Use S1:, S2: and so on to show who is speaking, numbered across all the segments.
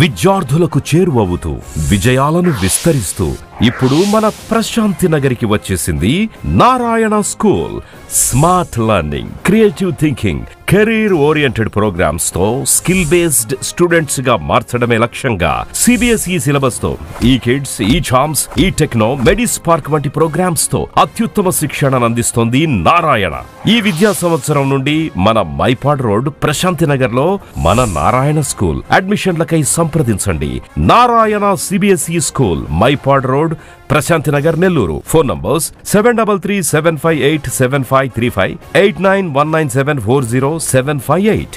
S1: విద్యార్థులకు చేరువవుతూ విజయాలను విస్తరిస్తూ ఇప్పుడు మన ప్రశాంతి నగరికి వచ్చేసింది Narayana school. Smart learning, creative thinking, career oriented programmes తో స్కిల్ బేస్డ్ స్టూడెంట్స్ గా మార్చడమే లక్ష్యంగా సిబిఎస్ఈ సిలబస్ తో ఈ కిడ్స్, ఈ ఛాంప్స్, ఈ టెక్నో, మెడిస్పార్క్ వంటి ప్రోగ్రామ్స్ తో అత్యుత్తమ శిక్షణను అందిస్తోంది నారాయణ. ఈ విద్యా సంవత్సరం నుండి మన మైపాడ్ రోడ్ ప్రశాంతి నగర్ లో మన నారాయణ స్కూల్. అడ్మిషన్లకై సంప్రదించండి. Narayana CBSE school, Mypadu road, Prashanti Nagar, Nellore. Phone numbers 7337587535, 8919740758.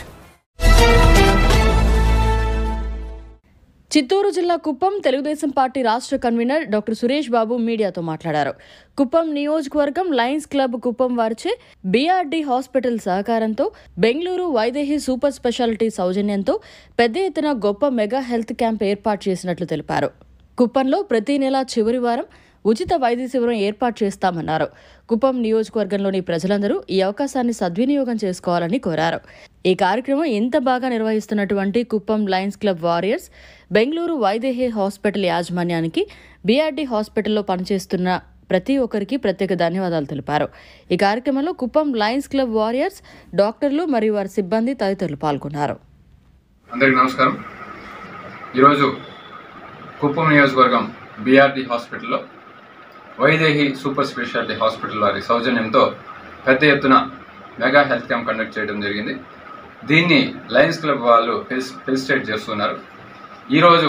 S2: Chittoor జిల్లా కుప్పం తెలుగుదేశం పార్టీ రాష్ట్ర కన్వీనర్ డాక్టర్ సురేష్ బాబు మీడియాతో మాట్లాడారు. కుప్పం నియోజకవర్గం లయన్స్ క్లబ్ కుప్పం వారిచే బీఆర్డీ హాస్పిటల్ సహకారంతో, బెంగళూరు వైదేహి సూపర్ స్పెషాలిటీ సౌజన్యంతో పెద్ద ఎత్తున గొప్ప మెగా హెల్త్ క్యాంప్ ఏర్పాటు చేసినట్లు తెలిపారు. కుప్పంలో ప్రతి నెల చివరి వారం ఉచిత వైద్య శిబిరం ఏర్పాటు చేస్తామన్నారు. కుప్పం నియోజకవర్గంలోని ప్రజలందరూ ఈ అవకాశాన్ని సద్వినియోగం చేసుకోవాలని కోరారు. ఈ కార్యక్రమం ఇంత బాగా నిర్వహిస్తున్నటువంటి Kuppam Lions club warriors, Bengaluru Vaidehi hospital యాజమాన్యానికి, బీఆర్డీ హాస్పిటల్లో పనిచేస్తున్న ప్రతి ఒక్కరికి ప్రత్యేక ధన్యవాదాలు తెలిపారు. ఈ కార్యక్రమంలో కుప్పం లయన్స్ క్లబ్ వారియర్స్, డాక్టర్లు మరియు వారి సిబ్బంది తదితరులు పాల్గొన్నారు.
S3: అందరికీ నమస్కారం. ఈరోజు కుప్పం నియోజకవర్గం బీఆర్డీ హాస్పిటల్లో వైదేహి సూపర్ స్పెషాలిటీ హాస్పిటల్ వారి సౌజన్యంతో పెద్ద ఎత్తున మెగా హెల్త్ క్యాంప్ కండక్ట్ చేయడం జరిగింది. దీన్ని లయన్స్ క్లబ్ వాళ్ళు ఫెలిసిటేట్ చేస్తున్నారు. ఈరోజు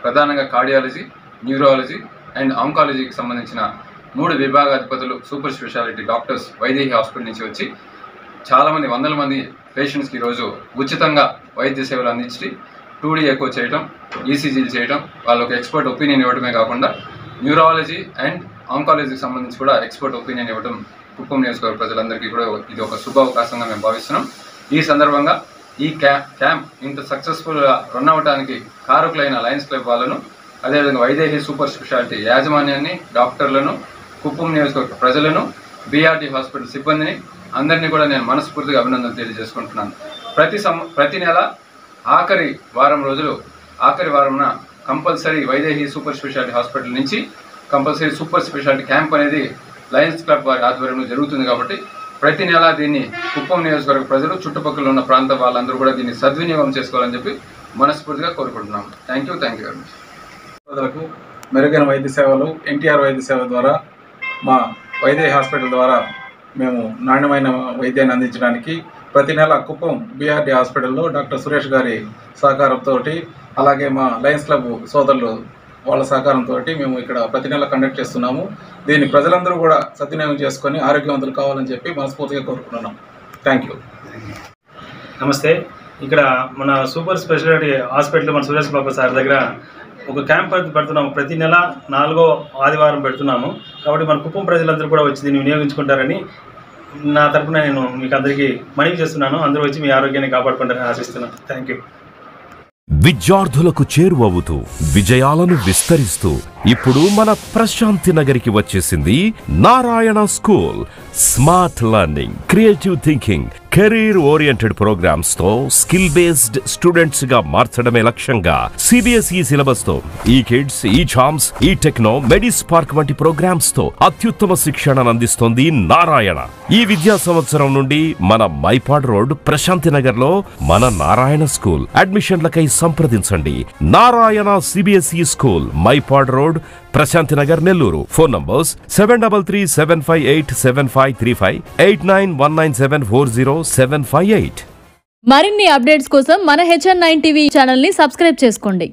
S3: ప్రధానంగా కార్డియాలజీ, న్యూరాలజీ అండ్ ఆంకాలజీకి సంబంధించిన 3 విభాగాధిపతులు, super speciality doctors Vaidehi hospital నుంచి వచ్చి చాలామంది, వందల మంది పేషెంట్స్కి ఈరోజు ఉచితంగా వైద్య సేవలు అందించి 2D ఎకో చేయడం, ఈసీజీలు చేయడం, వాళ్ళకి ఎక్స్పర్ట్ ఒపీనియన్ ఇవ్వడమే కాకుండా న్యూరాలజీ అండ్ ఆంకాలజీకి సంబంధించి కూడా ఎక్స్పర్ట్ ఒపీనియన్ ఇవ్వడం కుప్పం నియోజకవర్గ ప్రజలందరికీ కూడా ఇది ఒక శుభ అవకాశంగా మేము భావిస్తున్నాం. ఈ సందర్భంగా ఈ క్యాంప్ ఇంత సక్సెస్ఫుల్గా రన్ అవ్వడానికి కారకులైన లయన్స్ క్లబ్ వాళ్ళను, అదేవిధంగా వైదేహి సూపర్ స్పెషాలిటీ యాజమాన్యాన్ని, డాక్టర్లను, కుప్పం నియోజకవర్గ ప్రజలను, బీఆర్డీ హాస్పిటల్ సిబ్బందిని అందరినీ కూడా నేను మనస్ఫూర్తిగా అభినందనలు తెలియజేసుకుంటున్నాను. ప్రతి నెల ఆఖరి వారంన compulsory Vaidehi super speciality hospital నుంచి కంపల్సరీ సూపర్ స్పెషాలిటీ క్యాంప్ అనేది లయన్స్ క్లబ్ వారి ఆధ్వర్యంలో జరుగుతుంది. కాబట్టి ప్రతి నెల దీన్ని కుప్పం నియోజకవర్గ ప్రజలు, చుట్టుపక్కల ఉన్న ప్రాంత వాళ్ళందరూ కూడా దీన్ని సద్వినియోగం చేసుకోవాలని చెప్పి మనస్ఫూర్తిగా కోరుకుంటున్నాము. Thank you very much.
S4: ప్రజలకు మెరుగైన వైద్య సేవలు ఎన్టీఆర్ వైద్య సేవ ద్వారా, మా వైదేహి హాస్పిటల్ ద్వారా మేము నాణ్యమైన వైద్యాన్ని అందించడానికి ప్రతి నెల కుప్పం బీఆర్డీ హాస్పిటల్లో డాక్టర్ సురేష్ గారి సహకారంతో, అలాగే మా లయన్స్ క్లబ్ సోదరులు వాళ్ళ సహకారంతో మేము ఇక్కడ ప్రతి నెల కండక్ట్ చేస్తున్నాము. దీన్ని ప్రజలందరూ కూడా సద్వినియోగం చేసుకొని ఆరోగ్యవంతులు కావాలని చెప్పి మనస్ఫూర్తిగా కోరుకుంటున్నాం. Thank you.
S5: నమస్తే. ఇక్కడ మన సూపర్ స్పెషాలిటీ హాస్పిటల్ మన సురేష్ బాబు సార్ దగ్గర ఒక క్యాంప్ పెడుతున్నాము. ప్రతి నెల 4వ ఆదివారం పెడుతున్నాము. కాబట్టి మన కుప్పం ప్రజలందరూ కూడా వచ్చి దీన్ని వినియోగించుకుంటారని నా తరఫున నేను మీకు అందరికీ మనవి చేస్తున్నాను. అందరూ వచ్చి మీ ఆరోగ్యాన్ని కాపాడుకుంటారని ఆశిస్తున్నాను. Thank you.
S1: విద్యార్థులకు చేరువవుతూ విజయాలను విస్తరిస్తూ ఇప్పుడు మన ప్రశాంతి నగరికి వచ్చేసింది Narayana school. Smart learning, creative thinking, career oriented programmes తో స్కిల్ బేస్డ్ స్టూడెంట్స్ గా మార్చడమే లక్ష్యంగా సిబిఎస్ఈ సిలబస్ తో ఈ కిడ్స్, ఈ ఛాంప్స్, ఈ టెక్నో, మెడిస్పార్క్ వంటి ప్రోగ్రామ్స్ తో అత్యుత్తమ శిక్షణను అందిస్తోంది నారాయణ. ఈ విద్యా సంవత్సరం నుండి మన మైపాడ్ రోడ్ ప్రశాంతి నగర్ లో మన నారాయణ స్కూల్. అడ్మిషన్లకై సంప్రదించండి. Narayana CBSE school, Mypadu road, Prashanti Nagar, Nellore. Phone numbers 7337587535, 8919740758.
S2: మరిన్ని అప్డేట్స్ కోసం మన HN9 టీవీ ఛానల్ ని సబ్స్క్రైబ్ చేసుకోండి.